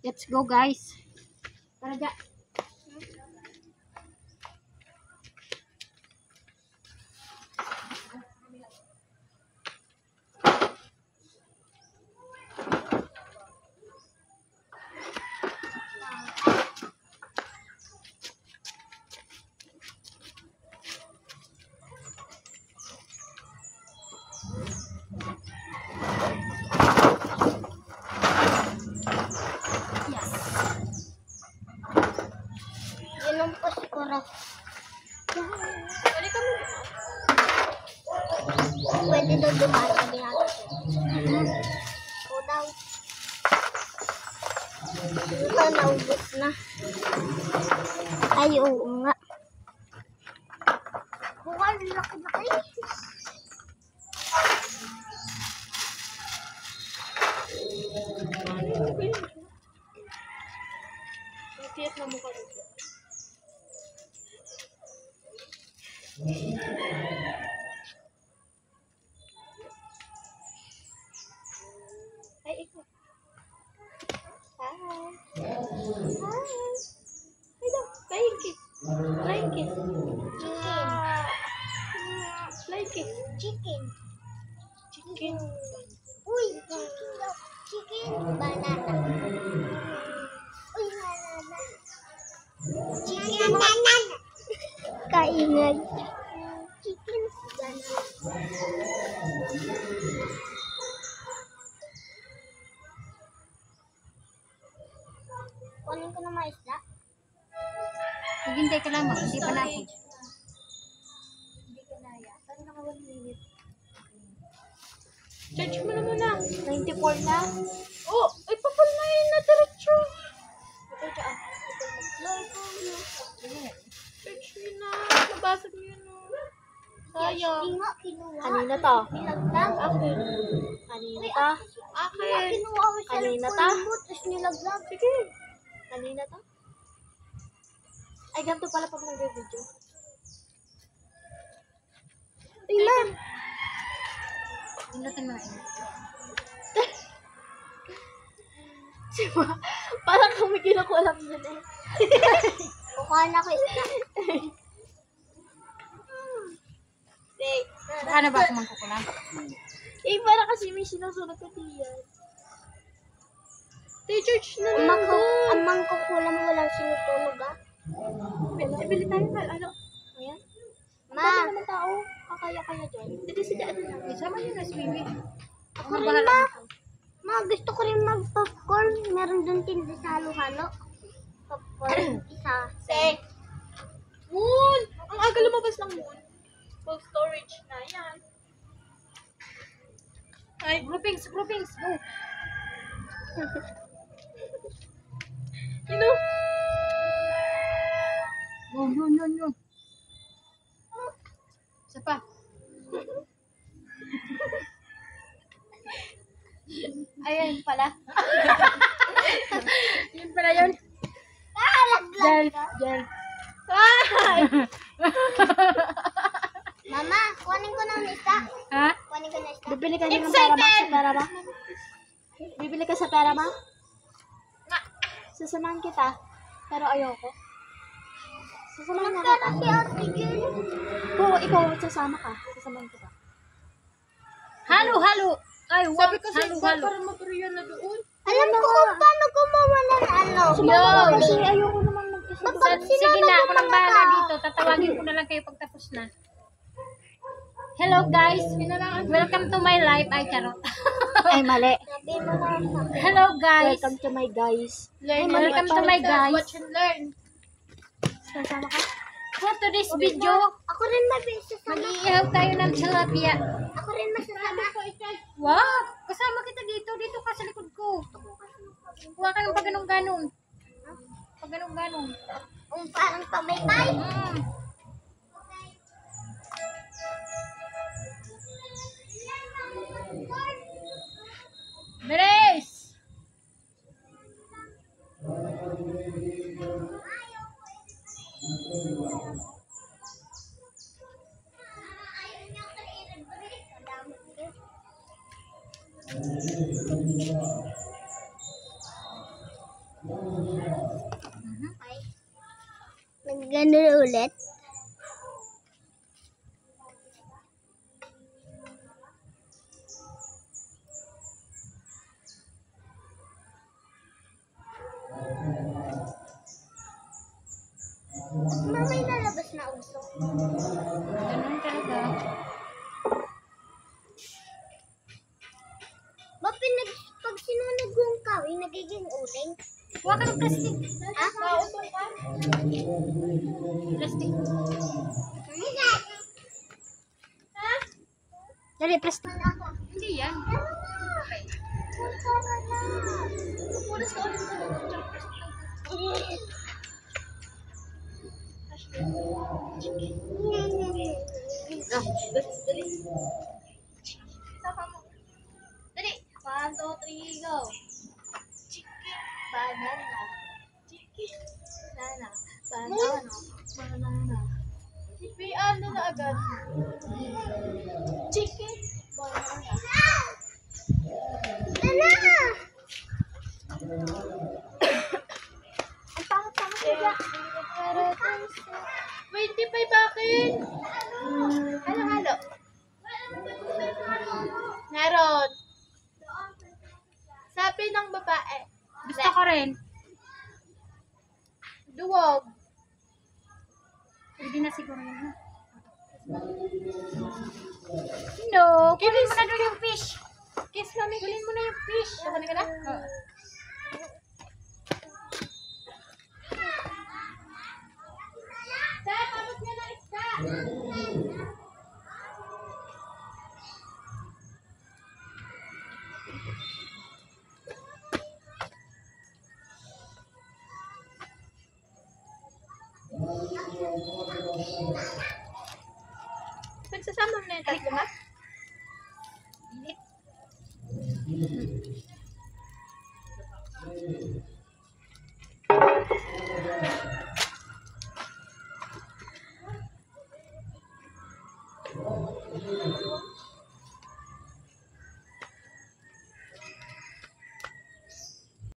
Let's go, guys. Tara dyan. Pwede daw dumaan sabi natin. O daw. Diba naubos na? Ay, oo nga. Bukal, laki-laki. Natiyat na mukha dito. Ay, ikaw. Hi. Hi. Ay, daw. Flying kiss. Flying kiss. Flying kiss. Chicken. Chicken. Uy, chicken daw. Chicken. Banana. Uy, banana. Chicken. Banana. Kaingay. Chicken. Banana. Kunin ko na mga isda. Maghintay ka lang, hindi pa natin. Hindi ka naya. Saan naka 1 minute? Charge mo na muna. 94 na. Oh, ay papal na yun na diretso. Ito siya. Charge mo na. Nabasag mo yun. Sayang. Hindi nga, kinuha. Kanina to? Nilaglag. Akin. Kanina to? Akin. Kinuha ko sa Kanina cellphone ta? mo, tapos nilaglag. Sige. Kanina to? Ay, ganito pala pag nag-video. Uy, ma'am. Pinutin mo na yun. Diba? Parang kami kinukulam yun eh. Kukuha na ko isda. Paano ba kumangko ko lang? Eh, para kasi may sinusunod ko diyan. Church na lang doon. Ang mangkukulam mo walang sinutunog ah. Bili tayo ka. Ano? Ayan. Ang Ma. dami naman tao. Kakaya-kaya dyan. Hindi si daan na. Isama yun na swimming. Ako rin ma. Ma, gusto ko rin mag-popcorn. Meron doon tinda sa halo-halo. Popcorn. Isa. Say. Moon! Ang aga lumabas ng moon. Full storage na yan. Ay, Groupings, groupings. Go. you know, Yun. Isa pa. ayan pala. Yun pala yun. Laglag ka. Gel. Ay! Mama, kunin ko ng isda. Ha? Kunin ko ng isda. Bibili ka ng pera ba? Sa pera ba? Bibili ka sa pera ba? Sasamahan kita. Pero ayoko. Sasamahan nga kita. Si Ate Gil. Oo, ikaw sasama ka. Sasamahan kita. Halo. Ay, Sabi ko sa halo. para material na doon. Alam ko kung paano gumawa ng ano. Sumama ka kasi ayoko naman mag-isa. Sige na, ako nang bahala dito. Tatawagin ko na lang kayo pag tapos na. Hello guys. Welcome to my life. Ay, charot. Ay, mali. Sabi mo na sa Hello guys. Welcome to my guys. Welcome to my guys. Watch and learn. Sasama ka? For today's video, Ako rin masasama. mag-iihaw tayo ng tilapia. Ako rin masasama. Wow! Kasama kita dito. Dito ka sa likod ko. Huwag ka ng pag-ganong-ganon. Pag-ganong-ganon. Parang pamaypay. Bilis! Ay. Nag-ganun ulit. Mamay nalabas na uso. Ganun talaga. Ba pag sinunog yung kawi, nagiging uling? Huwag ka ng plastic. Ha? Nausong ka? Plastic. Ha? Dali, plastic. Ako. Hindi yan. Punas ka ulit sa Dali. Saka mo. Dali. 1, 2, 3, go. Chicken. Banana. Chicken. Banana. Banana. Banana. May ano na agad. Chicken. Banana. Nana! Ang pangit-pangit nila. 25 akin. Halo-halo. Meron. Sabi ng babae. Gusto ko rin. Duwag. Hindi na siguro yun. No, kunin mo na doon yung fish. Kiss, mami. Gulin mo na yung fish. Kukunin ka na? Dad, tapos niya na isda. Nagsasama mo na yung tatlo, ma?